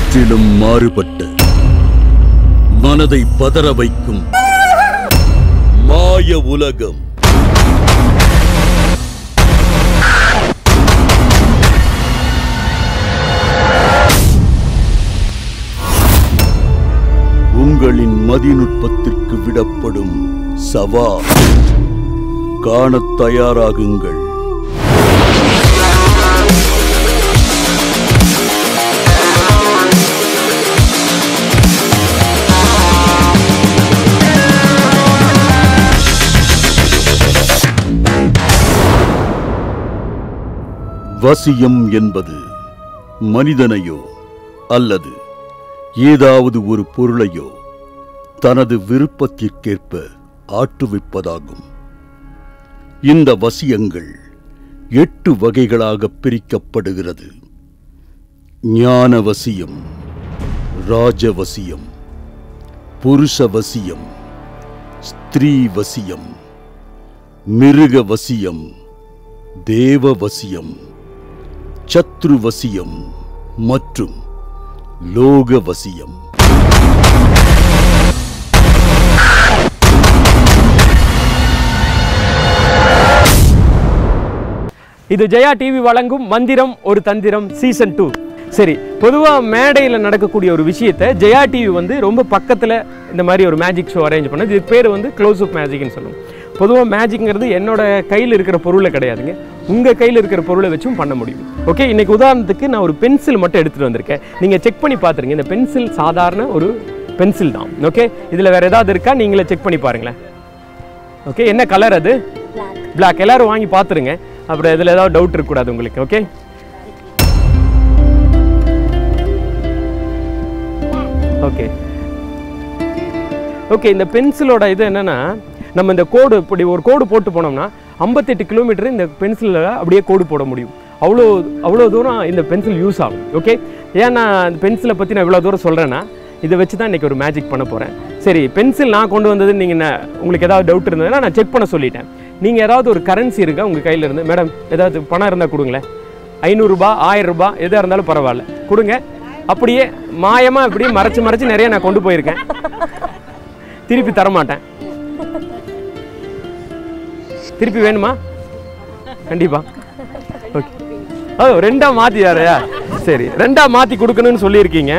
முற்றிலும் மாறுபட்ட மனதை பதற வைக்கும் மாய உலகம். உங்களின் மதிநுட்பத்திற்கு விடப்படும் சவால். காணத் தயாராகுங்கள். வசியம் என்பது மனிதனையோ அல்லது ஏதாவது ஒரு பொருளையோ தனது விருப்பத்திற்கேற்ப ஆட்டுவிப்பதாகும். இந்த வசியங்கள் 8 வகைகளாக பிரிக்கப்படுகிறது. ஞான வசியம், ராஜவசியம், புருஷ வசியம், ஸ்திரீ வசியம், மிருக வசியம், தேவ வசியம், சத்ரு வசியம் மற்றும் லோக வசியம். இது ஜெயா டிவி வழங்கும் மந்திரம் ஒரு தந்திரம் சீசன் 2. சரி, பொதுவாக மேடையில் நடக்கக்கூடிய ஒரு விஷயத்தை ஜெயா டிவி வந்து ரொம்ப பக்கத்தில் இந்த மாதிரி ஒரு மேஜிக் ஷோ அரேஞ்ச் பண்ணது. இது பேர் வந்து க்ளோஸ் அப் மேஜிக்னு சொல்லுவோம். பொதுவாக மேஜிக்ங்கிறது என்னோட கையில் இருக்கிற பொருளை கிடையாதுங்க, உங்கள் கையில் இருக்கிற பொருளை வச்சும் பண்ண முடியும். ஓகே, இன்றைக்கி உதாரணத்துக்கு நான் ஒரு பென்சில் மட்டும் எடுத்துகிட்டு வந்திருக்கேன். நீங்கள் செக் பண்ணி பார்த்துருங்க. இந்த பென்சில் சாதாரண ஒரு பென்சில் தான். ஓகே, இதில் வேறு ஏதாவது இருக்கா நீங்களே செக் பண்ணி பாருங்களேன். ஓகே, என்ன கலர் அது? பிளாக். எல்லோரும் வாங்கி பார்த்துருங்க, அப்புறம் இதில் ஏதாவது டவுட் இருக்கக்கூடாது உங்களுக்கு. ஓகே, ஓகே ஓகே இந்த பென்சிலோட இது என்னென்னா, நம்ம இந்த கோடு இப்படி ஒரு கோடு போட்டு போனோம்னா 58 கிலோமீட்டர் இந்த பென்சிலில் அப்படியே கோடு போட முடியும். அவ்வளோ தூரம் இந்த பென்சில் யூஸ் ஆகும். ஓகே, ஏன் நான் இந்த பென்சிலை பற்றி நான் இவ்வளோ தூரம் சொல்கிறேன்னா, இதை வச்சு தான் இன்றைக்கி ஒரு மேஜிக் பண்ண போகிறேன். சரி, பென்சில் நான் கொண்டு வந்தது நீங்கள் உங்களுக்கு ஏதாவது டவுட் இருந்ததுன்னா நான் செக் பண்ண சொல்லிட்டேன். நீங்கள் ஏதாவது ஒரு கரன்சி இருக்கா உங்கள் கையில் இருந்து? மேடம், ஏதாவது பணம் இருந்தால் கொடுங்களேன். 500 ரூபா, 1000 ரூபா, எதாக இருந்தாலும் பரவாயில்ல, கொடுங்க. அப்படியே மாயமாக இப்படி மறைச்சு நிறைய நான் கொண்டு போயிருக்கேன். திருப்பி தரமாட்டேன். திருப்பி வேணுமா? கண்டிப்பா. ஓகே, ரெண்டா மாற்றி யாரையா? சரி, ரெண்டா மாற்றி கொடுக்கணும்னு சொல்லியிருக்கீங்க.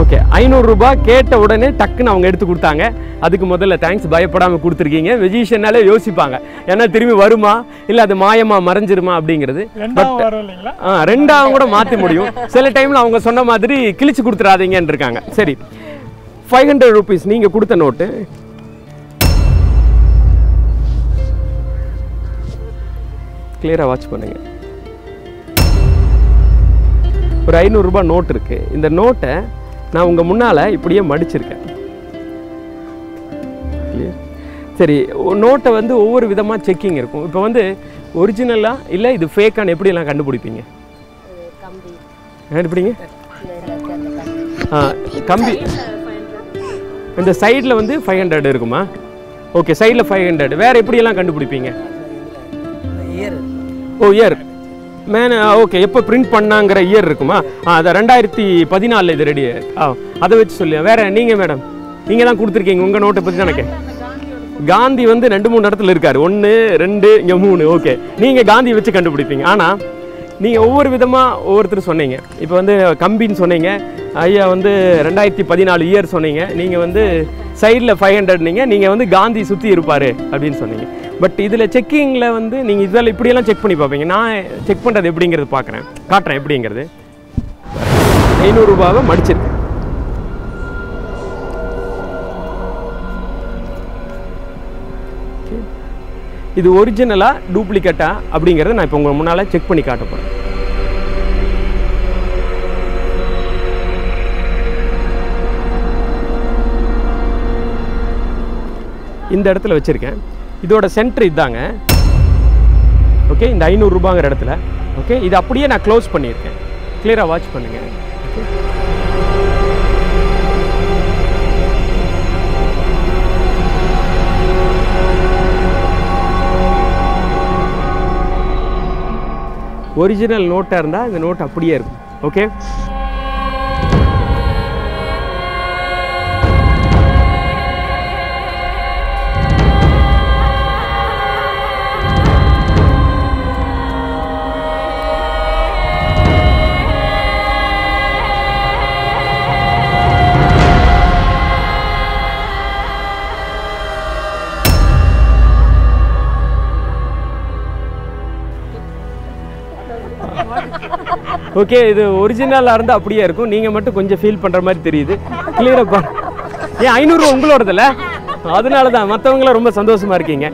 ஓகே, 500 ரூபா கேட்ட உடனே டக்குன்னு அவங்க எடுத்து கொடுத்தாங்க. அதுக்கு முதல்ல தேங்க்ஸ். பயப்படாமல் கொடுத்துருக்கீங்க. வெஜிஷியனாலே யோசிப்பாங்க, ஏன்னா திரும்பி வருமா இல்லை அது மாயமா மறைஞ்சிருமா அப்படிங்கிறது. ரெண்டாவும் கூட மாற்றி முடியும். சில டைமில் அவங்க சொன்ன மாதிரி கிழிச்சு கொடுத்துடாதீங்கன்னு இருக்காங்க. சரி, 500 ருபீஸ் நீங்கள் கொடுத்த நோட்டு. கிளியராக வாட்ச் பண்ணுங்க. ஒரு 500 ரூபாய் நோட் இருக்கு. இந்த நோட்டை நான் உங்க முன்னால இப்படியே மடிச்சிருக்கேன். சரி, நோட்டை வந்து ஒவ்வொரு விதமாக செக்கிங் இருக்கும். இப்போ வந்து ஒரிஜினலா இல்லை இது ஃபேக்கான எப்படியெல்லாம் கண்டுபிடிப்பீங்க? கண்டுபிடிங்க. கம்பி இந்த சைடில் வந்து 500 இருக்குமா? ஓகே, சைடில் 500. வேறு எப்படியெல்லாம் கண்டுபிடிப்பீங்க? ஓ, இயர் மேனு. ஓகே, எப்போ பிரிண்ட் பண்ணாங்கிற இயர் இருக்குமா? அதை 2014 இது ரெடி. அதை வச்சு சொல்லி. வேறு நீங்கள் மேடம், நீங்கள் தான் கொடுத்துருக்கீங்க உங்கள் நோட்டை பற்றி தானே. காந்தி வந்து 2-3 இடத்துல இருக்கார். 1 2 இங்கே 3. ஓகே, நீங்கள் காந்தி வச்சு கண்டுபிடிப்பீங்க. ஆனால் நீங்கள் ஒவ்வொரு விதமாக ஒவ்வொருத்தர் சொன்னீங்க. இப்போ வந்து கம்பின்னு சொன்னீங்க, ஐயா வந்து 2014 இயர் சொன்னீங்க, நீங்கள் வந்து சைடில் 500 நீங்கள் வந்து காந்தி சுற்றி இருப்பார் அப்படின்னு சொன்னீங்க. பட் இதில் செக்கிங்கில் வந்து நீங்கள் இதில் இப்படியெல்லாம் செக் பண்ணி பார்ப்பீங்க. நான் செக் பண்ணுறது எப்படிங்கிறது காட்டுறேன் எப்படிங்கிறது. 500 ரூபாவை மடிச்சிருக்கேன். இது ஒரிஜினலா டூப்ளிகேட்டா அப்படிங்கிறத நான் இப்போ உங்க முன்னால் செக் பண்ணி காட்ட போகிறேன். இந்த இடத்துல வச்சுருக்கேன். இதோட சென்டர் இதாங்க. ஓகே, இந்த 500 ரூபாங்கிற இடத்துல. ஓகே, இது அப்படியே நான் க்ளோஸ் பண்ணியிருக்கேன். கிளியராக வாட்ச் பண்ணுங்க. ஒரிஜினல் நோட்டாக இருந்தால் இந்த நோட் அப்படியே இருக்கும். ஓகே, ஓகே, இது ஒரிஜினலாக இருந்தால் அப்படியே இருக்கும். நீங்கள் மட்டும் கொஞ்சம் ஃபீல் பண்ணுற மாதிரி தெரியுது. கிளியராக பாருங்க. ஏன் 500 உங்களோடதில்ல, அதனால தான் மற்றவங்களாம் ரொம்ப சந்தோஷமாக இருக்கீங்க.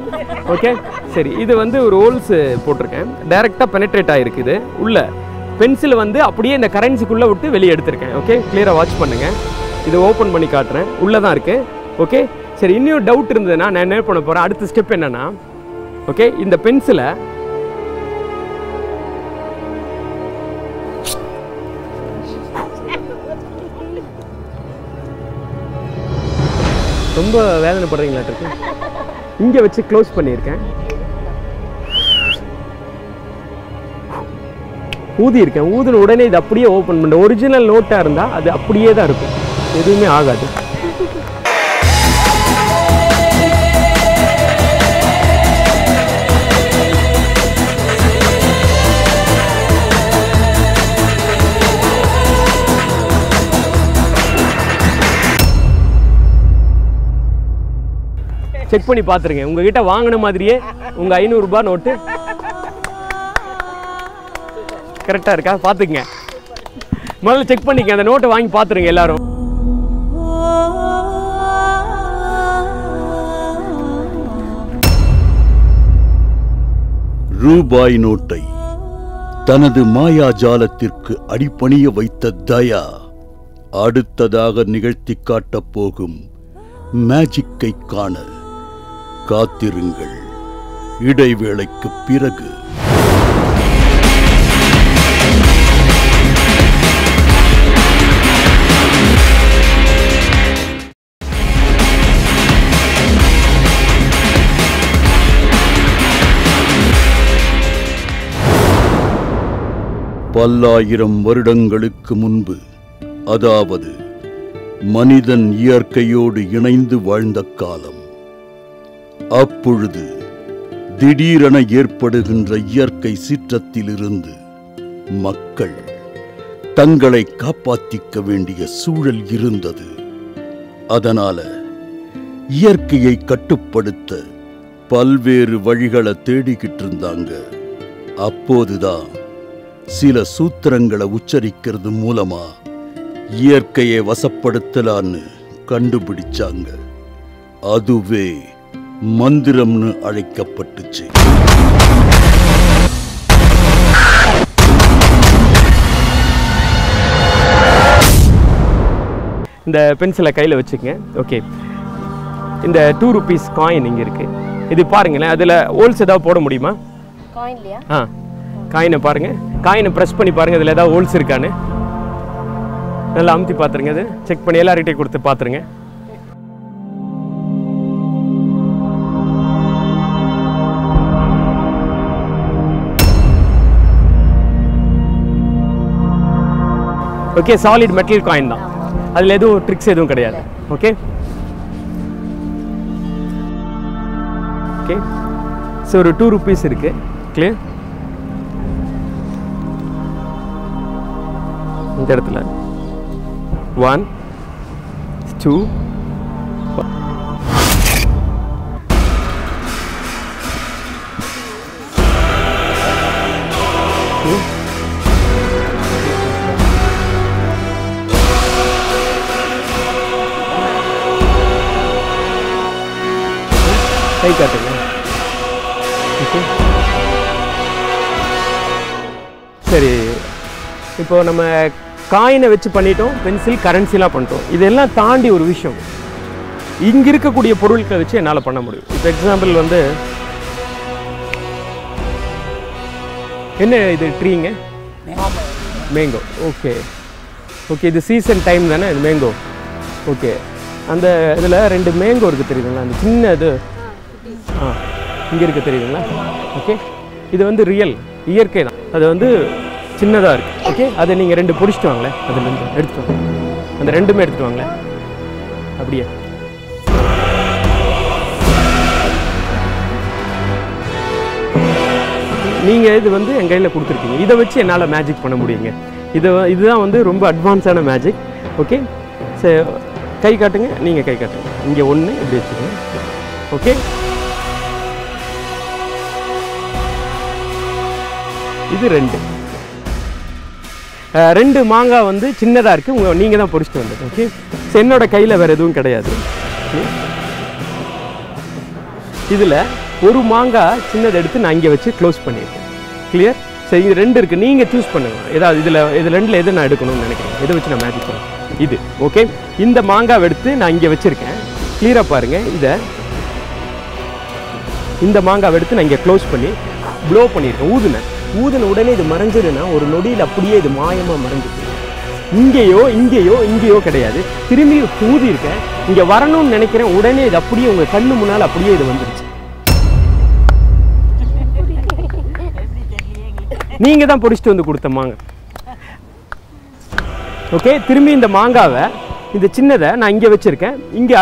ஓகே சரி, இது வந்து ஒரு ஹோல்ஸ் போட்டிருக்கேன், டைரெக்டாக பெனட்ரேட் ஆகிருக்குது உள்ள. பென்சில் வந்து அப்படியே இந்த கரன்சிக்குள்ளே விட்டு வெளியே எடுத்திருக்கேன். ஓகே, கிளியராக வாட்ச் பண்ணுங்கள். இதை ஓப்பன் பண்ணி காட்டுறேன், உள்ளே தான் இருக்குது. ஓகே சரி, இன்னும் டவுட் இருந்ததுன்னா நான் என்ன பண்ண போகிறேன், அடுத்த ஸ்டெப் என்னென்னா, ஓகே இந்த பென்சிலை ரொம்ப வேதனைப்படுறீங்களாட்டிருக்கு, இங்கே வச்சு க்ளோஸ் பண்ணியிருக்கேன், ஊதியிருக்கேன். ஊதின உடனே இது அப்படியே ஓப்பன் பண்ண. ஒரிஜினல் நோட்டாக இருந்தால் அது அப்படியே தான் இருக்கும், எதுவுமே ஆகாது. செக் பண்ணி பார்த்துருங்க, உங்ககிட்ட வாங்கின மாதிரியே உங்கள் 500 ரூபாய் நோட்டு கரெக்டாக இருக்கா பார்த்துக்குங்க. முதல்ல செக் பண்ணிக்க, அந்த நோட்டை வாங்கி பார்த்துருங்க எல்லாரும். ரூபாய் நோட்டை தனது மாயாஜாலத்திற்கு அடிபணிய வைத்த தயா அடுத்ததாக நிகழ்த்தி காட்டப் போகும் மேஜிக்கை காண காத்திருங்கள். இடைவேளைக்கு பிறகு பல்லாயிரம் வருடங்களுக்கு முன்பு, அதாவது மனிதன் இயற்கையோடு இணைந்து வாழ்ந்த காலம், அப்பொழுது திடீரென ஏற்படுகின்ற இயற்கை சீற்றத்திலிருந்து மக்கள் தங்களை காப்பாற்றிக்க வேண்டிய சூழல் இருந்தது. அதனால இயற்கையை கட்டுப்படுத்த பல்வேறு வழிகளை தேடிக்கிட்டு இருந்தாங்க. அப்போதுதான் சில சூத்திரங்களை உச்சரிக்கிறது மூலமா இயற்கையை வசப்படுத்தலான்னு கண்டுபிடிச்சாங்க. அதுவே மந்திரம்னு அழைக்கப்பட்டுச்சு. இந்த பென்சிலை கையில் வச்சுக்கங்க. ஓகே, இந்த 2 rupees காயின் இங்கே இருக்கு, இது பாருங்களேன். அதில் ஹோல்ஸ் ஏதாவது போட முடியுமா? காயினை பாருங்க, காயினை ப்ரெஸ் பண்ணி பாருங்க, இதில் ஏதாவது ஹோல்ஸ் இருக்கான்னு நல்லா அமுத்தி பார்த்துருங்க. அது செக் பண்ணி எல்லார்கிட்டையும் கொடுத்து பார்த்துருங்க. ஓகே, சாலிட் மெட்டல் காயின் தான், அதில் எதுவும் ட்ரிக்ஸ் எதுவும் கிடையாது. ஓகே ஓகே ஸோ ஒரு 2 rupees இருக்கு. கிளியர், இந்த இடத்துல 1 2 கை காட்டுங்க. ஓகே சரி, இப்போ நம்ம காயினை வச்சு பண்ணிட்டோம், பென்சில் கரன்சிலாம் பண்ணிட்டோம். இதெல்லாம் தாண்டி ஒரு விஷயம் இங்கே இருக்கக்கூடிய பொருட்களை வச்சு என்னால் பண்ண முடியும். இப்போ எக்ஸாம்பிள் வந்து என்ன இது ட்ரீங்க? மேங்கோ. ஓகே ஓகே, இது சீசன் டைம் தானே இது மேங்கோ. ஓகே, அந்த இதில் 2 மேங்கோ இருக்குது தெரியுதுங்களா, அந்த சின்ன இது இங்கே இருக்க தெரியுதுங்களா? ஓகே, இது வந்து ரியல் இயற்கை தான், அது வந்து சின்னதாக இருக்குது. ஓகே, அதை நீங்கள் 2 பிடிச்சிட்டு வாங்களேன், அதுலேருந்து எடுத்துட்டு வாங்க, அந்த 2மே எடுத்துகிட்டு வாங்களேன். அப்படியே நீங்கள் இது வந்து என் கையில் கொடுத்துருக்கீங்க, இதை வச்சு என்னால் மேஜிக் பண்ண முடியுங்க. இதுதான் வந்து ரொம்ப அட்வான்ஸான மேஜிக். ஓகே சரி, கை காட்டுங்க, நீங்கள் கை காட்டுங்க. இங்கே 1 இப்படி வச்சுக்கோங்க. ஓகே, இது 2. 2 மாங்காய் வந்து சின்னதாக இருக்குது, நீங்கள் தான் பொறிச்சிட்டு வந்தது. ஓகே, ஸோ என்னோட கையில் வேறு எதுவும் கிடையாது. இதில் ஒரு மாங்காய் சின்னதை எடுத்து நான் இங்கே வச்சு க்ளோஸ் பண்ணியிருக்கேன். கிளியர்? சரி, இது 2 இருக்குது, நீங்கள் சூஸ் பண்ணுங்கள். ஏதாவது இது 2ல் எது நான் எடுக்கணும்னு நினைக்கிறேன், எதை வச்சு நான் மேஜிக் பண்ணுவேன். இது ஓகே. இந்த மாங்காய் எடுத்து நான் இங்கே வச்சுருக்கேன். கிளியராக பாருங்கள். இந்த மாங்காய் எடுத்து நான் இங்கே க்ளோஸ் பண்ணி ப்ளோ பண்ணியிருக்கேன். ஊதுன உடனே இது மறைஞ்சிருன்னா ஒரு நொடியில் அப்படியே இது மாயமாக மறைஞ்சிருக்கு. இங்கேயோ கிடையாது. திரும்பி ஊதியிருக்கேன், இங்கே வரணும்னு நினைக்கிறேன். உடனே இது அப்படியே உங்கள் கண்ணு முன்னால் அப்படியே இது வந்துருச்சு. நீங்கள் தான் பொறிச்சிட்டு வந்து கொடுத்த மாங்காய். ஓகே, திரும்பி இந்த மாங்காவை இந்த சின்னதை நான் இங்கே வச்சுருக்கேன். இங்கே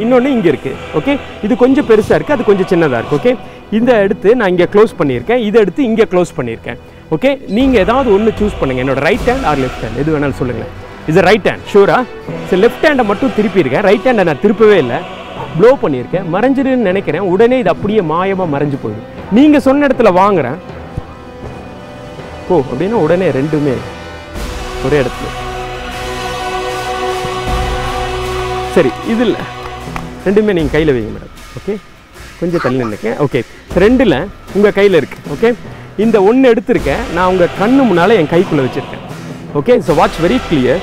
இன்னொன்று இங்கே இருக்குது. ஓகே, இது கொஞ்சம் பெருசாக இருக்குது, அது கொஞ்சம் சின்னதாக இருக்குது. ஓகே, இதை எடுத்து நான் இங்கே க்ளோஸ் பண்ணியிருக்கேன், இதை எடுத்து இங்கே க்ளோஸ் பண்ணியிருக்கேன். ஓகே, நீங்கள் ஏதாவது ஒன்று சூஸ் பண்ணுங்கள். என்னோட right hand are left hand எது வேணாலும் சொல்லுங்கள். இது ரைட் ஹேண்ட் ஷூரா? சரி, லெஃப்ட் ஹேண்டை மட்டும் திருப்பியிருக்கேன், ரைட் ஹேண்டை நான் திருப்பவே இல்லை. ப்ளோ பண்ணியிருக்கேன், மறைஞ்சிருன்னு நினைக்கிறேன். உடனே இது அப்படியே மாயமாக மறைஞ்சு போகுது. நீங்கள் சொன்ன இடத்துல வாங்குறேன் அப்படின்னா உடனே 2மே ஒரே இடத்துல. சரி, இதில் 2மே நீங்கள் கையில் வைங்க மேடம். ஓகே, கொஞ்சம் தள்ளி நினைக்கேன். ஓகே, 2ல் உங்கள் கையில் இருக்குது. ஓகே, இந்த 1 எடுத்திருக்கேன், நான் உங்கள் கண்ணு முன்னால் என் கைக்குள்ளே வச்சுருக்கேன். Okay, so watch very clear.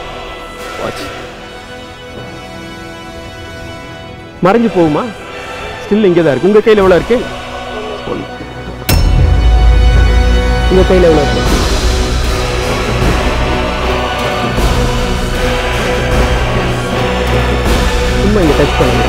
Watch. மறைஞ்சு போகுமா? ஸ்டில் இங்கே தான் இருக்குது. உங்கள் கையில் எவ்வளோ இருக்குது? உங்கள் கையில் எவ்வளோ இருக்குது? சும்மா இங்கே டச் பண்ணுங்க.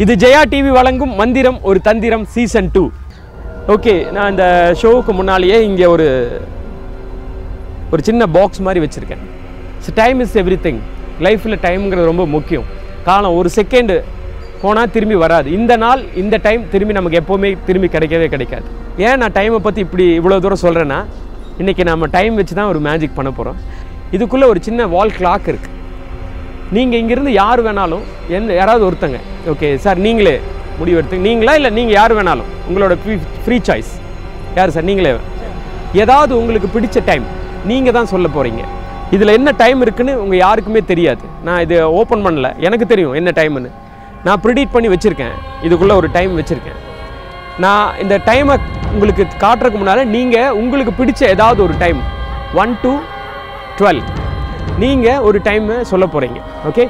இது ஜெயா டிவி வழங்கும் மந்திரம் ஒரு தந்திரம் சீசன் 2. ஓகே, நான் இந்த ஷோவுக்கு முன்னாலேயே இங்கே ஒரு சின்ன பாக்ஸ் மாதிரி வச்சுருக்கேன். So time is everything. லைஃப்பில் டைம்ங்கிறது ரொம்ப முக்கியம். காலம் ஒரு செகண்டு போனால் திரும்பி வராது. இந்த நாள் இந்த டைம் திரும்பி நமக்கு எப்போவுமே திரும்பி கிடைக்கவே கிடைக்காது. ஏன் நான் டைமை பற்றி இவ்வளோ தூரம் சொல்கிறேன்னா, இன்றைக்கி நம்ம டைம் வச்சு தான் ஒரு மேஜிக் பண்ண போகிறோம். இதுக்குள்ளே ஒரு சின்ன வால் கிளாக் இருக்குது. நீங்கள் இங்கேருந்து யார் வேணாலும் யாராவது ஒருத்தங்க, ஓகே சார் நீங்களே முடிவு எடுத்து, நீங்களா இல்லை நீங்கள் யார் வேணாலும், உங்களோட ஃப்ரீ சாய்ஸ். யார் சார்? நீங்களே. ஏதாவது உங்களுக்கு பிடிச்ச டைம் நீங்கள் தான் சொல்ல போகிறீங்க. இதில் என்ன டைம் இருக்குன்னு உங்கள் யாருக்குமே தெரியாது. நான் இது ஓப்பன் பண்ணல, எனக்கு தெரியும் என்ன டைமுன்னு. நான் ப்ரிடிக்ட் பண்ணி வச்சுருக்கேன். இதுக்குள்ளே ஒரு டைம் வச்சுருக்கேன். நான் இந்த டைமை உங்களுக்கு காட்டுறதுக்கு முன்னால் நீங்கள் உங்களுக்கு பிடிச்ச ஏதாவது ஒரு டைம் 1 to 12 நீங்கள் ஒரு டைமை சொல்ல போகிறீங்க. ஓகே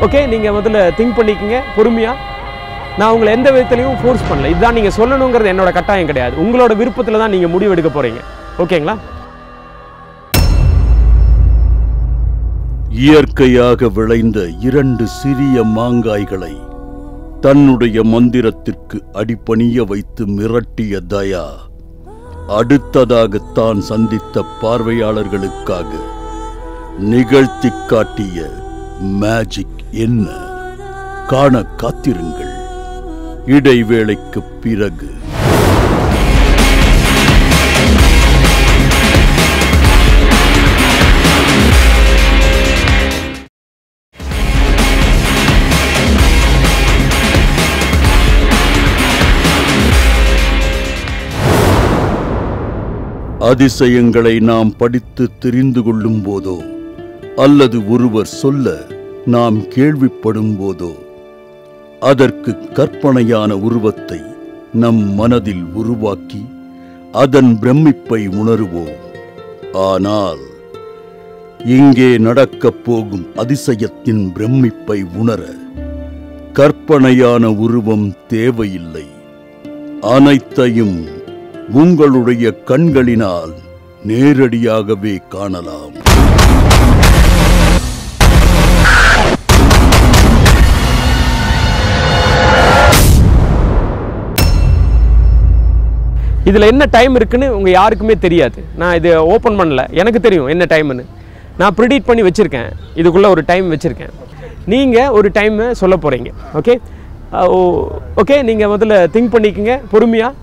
ஓகே, நீங்கள் முதல்ல திங்க் பண்ணிக்கோங்க பொறுமையாக. நான் உங்களை எந்த விதத்துலையும் ஃபோர்ஸ் பண்ணல. இதுதான் நீங்கள் சொல்லணுங்கிறது என்னோட கட்டாயம் கிடையாது. உங்களோட விருப்பத்தில் தான் நீங்கள் முடிவு எடுக்க போகிறீங்க. ஓகேங்களா? இயற்கையாக விளைந்த 2 சிறிய மாங்காய்களை தன்னுடைய மந்திரத்திற்கு அடிபணிய வைத்து மிரட்டிய தயா அடுத்ததாக தான் சந்தித்த பார்வையாளர்களுக்காக நிகழ்த்தி காட்டிய மேஜிக் என்ன? காண காத்திருங்கள். இடைவேளைக்கு பிறகு அதிசயங்களை நாம் படித்து தெரிந்து கொள்ளும் போதோ அல்லது ஒருவர் சொல்ல நாம் கேள்விப்படும் போதோ அதற்கு கற்பனையான உருவத்தை நம் மனதில் உருவாக்கி அதன் பிரமிப்பை உணருவோம். ஆனால் இங்கே நடக்கப் போகும் அதிசயத்தின் பிரமிப்பை உணர கற்பனையான உருவம் தேவையில்லை. அனைத்தையும் உங்களுடைய கண்களினால் நேரடியாகவே காணலாம். இதில் என்ன டைம் இருக்குன்னு உங்கள் யாருக்குமே தெரியாது. நான் இது ஓப்பன் பண்ணல, எனக்கு தெரியும் என்ன டைம்னு. நான் ப்ரிடிக்ட் பண்ணி வச்சுருக்கேன், இதுக்குள்ளே ஒரு டைம் வச்சுருக்கேன். நீங்கள் ஒரு டைமை சொல்ல போகிறீங்க. ஓகே ஓகே, நீங்கள் முதல்ல திங்க் பண்ணிக்கோங்க பொறுமையாக.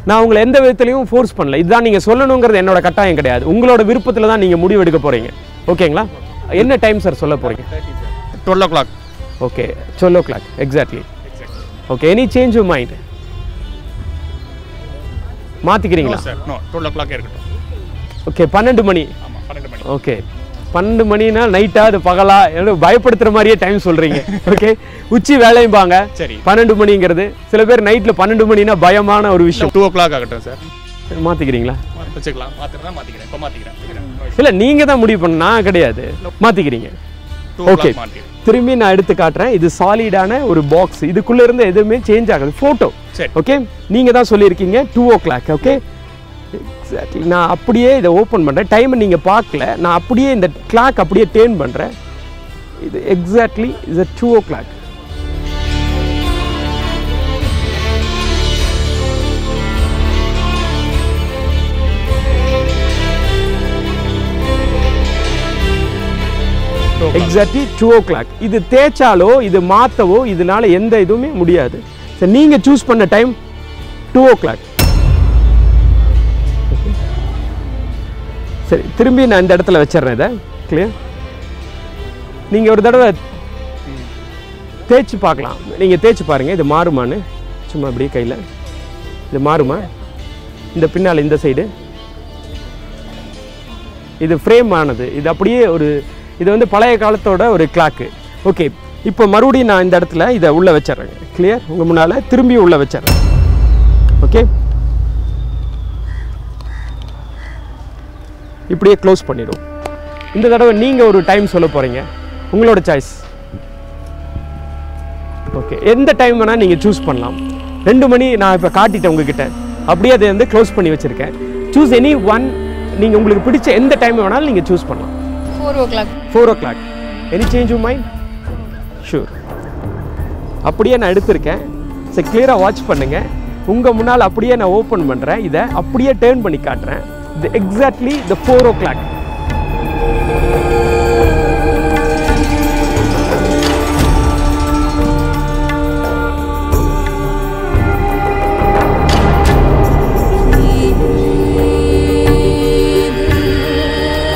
நான் உங்களை எந்த விதத்துலையும் ஃபோர்ஸ் பண்ணல. இதுதான் நீங்கள் சொல்லணுங்கிறது என்னோட கட்டாயம் கிடையாது. உங்களோட விருப்பத்தில் தான் நீங்கள் முடிவு எடுக்க போகிறீங்க. ஓகேங்களா? என்ன டைம் சார் சொல்ல போகிறீங்க? 12 o'clock. Okay, 12 o'clock exactly. Okay, any change you mind? மாற்றிக்கிறீங்களா? சார் நோ, 12 o'clock இருக்கட்டும். ஓகே, 12 மணி. ஆமாம், 12 மணி. ஓகே, 12 மணினா நைட்டா அது பகலா? பயப்படுத்துகிற மாதிரியே டைம் சொல்கிறீங்க. ஓகே, உச்சி வேலையும்பாங்க. சரி, 12 மணிங்கிறது சில பேர் நைட்டில் 12 மணினா பயமான ஒரு விஷயம். 2 o'clock ஆகட்டும் சார். மாற்றிக்கிறீங்களா? வச்சுக்கலாம். மாற்றிக்கிறேன், இப்போ மாற்றிக்கிறேன். இல்லை, நீங்கள் தான் முடிவு பண்ண, நான் கிடையாது. மாற்றிக்கிறீங்க. ஓகே, திரும்பி நான் எடுத்து காட்டுறேன். இது சாலிடான ஒரு பாக்ஸ், இதுக்குள்ளே இருந்து எதுவுமே சேஞ்ச் ஆகுது. ஃபோட்டோ. ஓகே, நீங்கள் தான் சொல்லியிருக்கீங்க 2 o'clock. Okay, exactly. நான் அப்படியே இதை ஓப்பன் பண்ணுறேன். டைமை நீங்கள் பார்க்கல, நான் அப்படியே இந்த கிளாக் அப்படியே டேர்ன் பண்ணுறேன். இது எக்ஸாக்ட்லி இது 2 o'clock. Exactly 2 o'clock. இது தேய்ச்சாலோ இது மாற்றவோ இதனால எந்த இதுவுமே முடியாது. சரி, நீங்கள் சூஸ் பண்ண டைம் 2 o'clock. சரி, திரும்பி நான் இந்த இடத்துல வச்சிடுறேன். இதை கிளியர். நீங்கள் ஒரு தடவை தேய்ச்சி பார்க்கலாம். நீங்கள் தேய்ச்சி பாருங்கள், இது மாறுமான்னு. சும்மா அப்படியே கையில் இது மாறுமா? இந்த பின்னால் இந்த சைடு இது ஃப்ரேம் ஆனது. இது அப்படியே ஒரு இது வந்து பழைய காலத்தோட ஒரு கிளாக்கு. ஓகே, இப்போ மறுபடியும் நான் இந்த இடத்துல இதை உள்ளே வச்சிட்றேங்க. கிளியர். உங்கள் முன்னால் திரும்பி உள்ளே வச்சிட்றேன். ஓகே, இப்படியே க்ளோஸ் பண்ணிடும். இந்த தடவை நீங்கள் ஒரு டைம் சொல்ல போகிறீங்க, உங்களோட சாய்ஸ். ஓகே, எந்த டைம் வேணால் நீங்கள் சூஸ் பண்ணலாம். 2 மணி நான் இப்போ காட்டிட்டேன் உங்ககிட்ட, அப்படியே அதை வந்து க்ளோஸ் பண்ணி வச்சுருக்கேன். Choose any one. நீங்கள் உங்களுக்கு பிடிச்ச எந்த டைம் வேணாலும் நீங்கள் சூஸ் பண்ணலாம். 4 o'clock. 4 o'clock. Any change you mind? Sure. அப்படியே நான் எடுத்திருக்கேன். சரி, கிளியராக வாட்ச் பண்ணுங்கள். உங்கள் முன்னால் அப்படியே நான் ஓப்பன் பண்ணுறேன். இதை அப்படியே டேர்ன் பண்ணி காட்டுறேன். இது எக்ஸாக்ட்லி த 4 o'clock.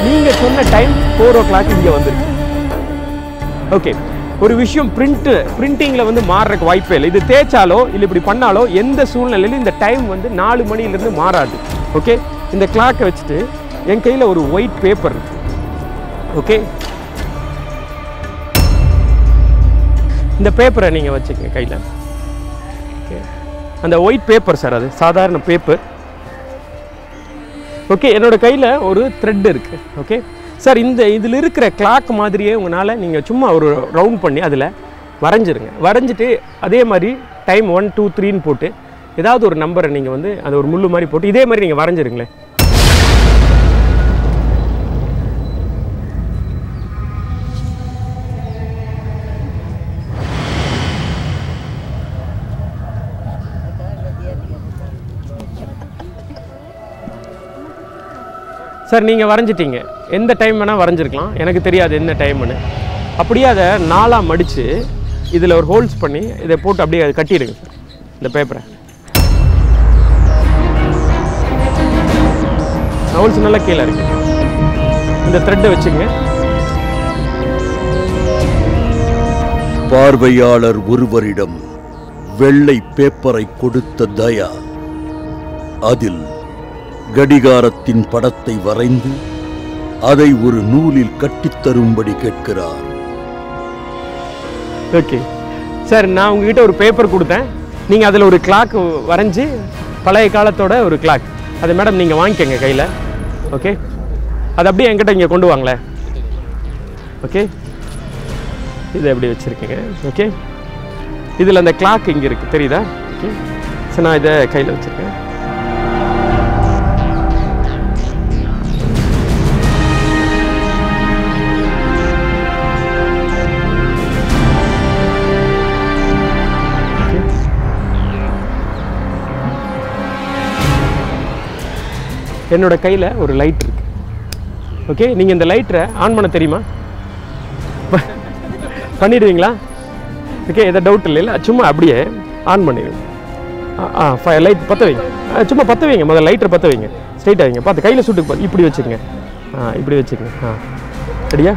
நீங்கள் சொன்ன டைம் 4 o'clock இங்கே வந்துருக்கு. ஓகே, ஒரு விஷயம் பிரிண்டிங்கில் வந்து மாறுறதுக்கு வாய்ப்பே இல்லை. இது தேய்ச்சாலோ இல்லை இப்படி பண்ணாலோ எந்த சூழ்நிலையிலும் இந்த டைம் வந்து 4 மணிலேருந்து மாறாது. ஓகே, இந்த கிளாக்கை வச்சுட்டு என் கையில் ஒரு ஒயிட் பேப்பர் இருக்கு. ஓகே, இந்த பேப்பரை நீங்கள் வச்சுக்கங்க கையில். ஓகே, அந்த ஒயிட் பேப்பர் சார், அது சாதாரண பேப்பர். ஓகே, என்னோட கையில் ஒரு த்ரெட் இருக்குது. ஓகே சார், இதில் இருக்கிற கிளாக் மாதிரியே உங்களால் நீங்கள் சும்மா ஒரு ரவுண்ட் பண்ணி அதில் வரைஞ்சிருங்க. வரைஞ்சிட்டு அதே மாதிரி டைம் 1 2 3ன்னு போட்டு ஏதாவது ஒரு நம்பரை நீங்கள் வந்து அதை ஒரு முள்ளு மாதிரி போட்டு இதே மாதிரி நீங்கள் வரைஞ்சிருங்களேன். சார், நீங்கள் வரைஞ்சிட்டீங்க. எந்த டைம் வேணால் வரைஞ்சிருக்கலாம், எனக்கு தெரியாது என்ன டைம்னு. அப்படியே அதை 4ஆக மடித்து இதில் ஒரு ஹோல்ஸ் பண்ணி இதை போட்டு அப்படியே அதை கட்டிடுங்க சார், இந்த பேப்பரை. ஹோல்ஸ் நல்லா கீழே இருக்கு. இந்த த்ரெட்டை வச்சுங்க. பார்வையாளர் ஒருவரிடம் வெள்ளை பேப்பரை கொடுத்த தயா அதில் கடிகாரத்தின் படத்தை வரைந்து அதை ஒரு நூலில் கட்டித்தரும்படி கேட்கிறார். ஓகே சார், நான் உங்ககிட்ட ஒரு பேப்பர் கொடுத்தேன். நீங்கள் அதில் ஒரு கிளாக் வரைஞ்சி பழைய காலத்தோட ஒரு கிளாக், அதை மேடம் நீங்கள் வாங்கிக்கோங்க கையில். ஓகே, அது அப்படியே என்கிட்ட இங்கே கொண்டு வாங்களேன். ஓகே, இதை எப்படி வச்சுருக்கீங்க? ஓகே, இதில் அந்த கிளாக் இங்கே இருக்குது, தெரியுதா? ஓகே சார், நான் இதை கையில் வச்சுருக்கேன். என்னோட கையில் ஒரு லைட் இருக்குது. ஓகே, நீங்கள் இந்த லைட்டரை ஆன் பண்ண தெரியுமா? பண்ணிடுவீங்களா? ஓகே, எதாவது டவுட் இல்லைல்ல? சும்மா அப்படியே ஆன் பண்ணிடுங்க. லைட் பற்ற வைங்க. சும்மா பற்ற வைங்க. முதல்ல லைட்டரை பற்ற வைங்க. ஸ்ட்ரைட்டாக வைங்க. பார்த்து கையில் சுட்டு இப்படி வச்சுருங்க. இப்படி வச்சுருங்க. சரியா?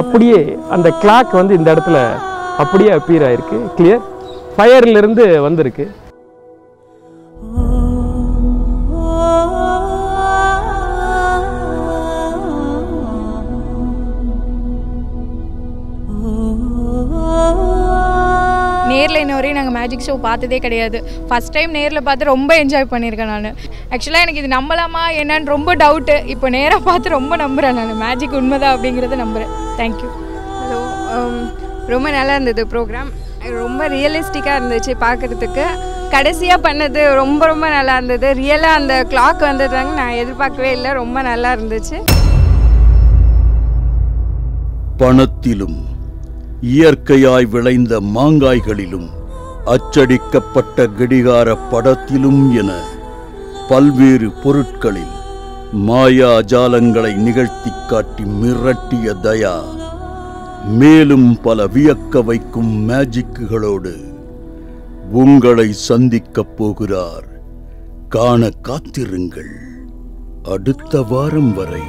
அப்படியே அந்த கிளாக் வந்து இந்த இடத்துல அப்படியே அப்பீர் ஆயிருக்கு. கிளியர். ஃபயர்லேருந்து வந்திருக்கு. நேரில் இன்ன வரையும் நாங்கள் மேஜிக் ஷோ பார்த்ததே கிடையாது. ஃபஸ்ட் டைம் நேரில் பார்த்து ரொம்ப என்ஜாய் பண்ணியிருக்கேன் நான். ஆக்சுவலாக எனக்கு இது நம்பலாமா என்னன்னு ரொம்ப டவுட்டு. இப்போ நேராக பார்த்து ரொம்ப நம்புகிறேன் நான். மேஜிக் உண்மைதான் அப்படிங்கிறத நம்புகிறேன். தேங்க்யூ. ஹலோ, ரொம்ப நல்லா இருந்தது ப்ரோக்ராம். ரொம்ப ரியலிஸ்டிக்காக இருந்துச்சு பார்க்குறதுக்கு. கடைசியாக பண்ணது ரொம்ப ரொம்ப நல்லா இருந்தது. ரியலாக அந்த கிளாக் வந்ததாங்க நான் எதிர்பார்க்கவே இல்லை. ரொம்ப நல்லா இருந்துச்சு. பணத்திலும் இயற்கையாய் விளைந்த மாங்காய்களிலும் அச்சடிக்கப்பட்ட கடிகார படத்திலும் என பல்வேறு பொருட்களில் மாயா ஜாலங்களை நிகழ்த்தி காட்டி மிரட்டிய தயா மேலும் பல வியக்க வைக்கும் மேஜிக்குகளோடு உங்களை சந்திக்கப் போகிறார். காண காத்திருங்கள். அடுத்த வாரம் வரை.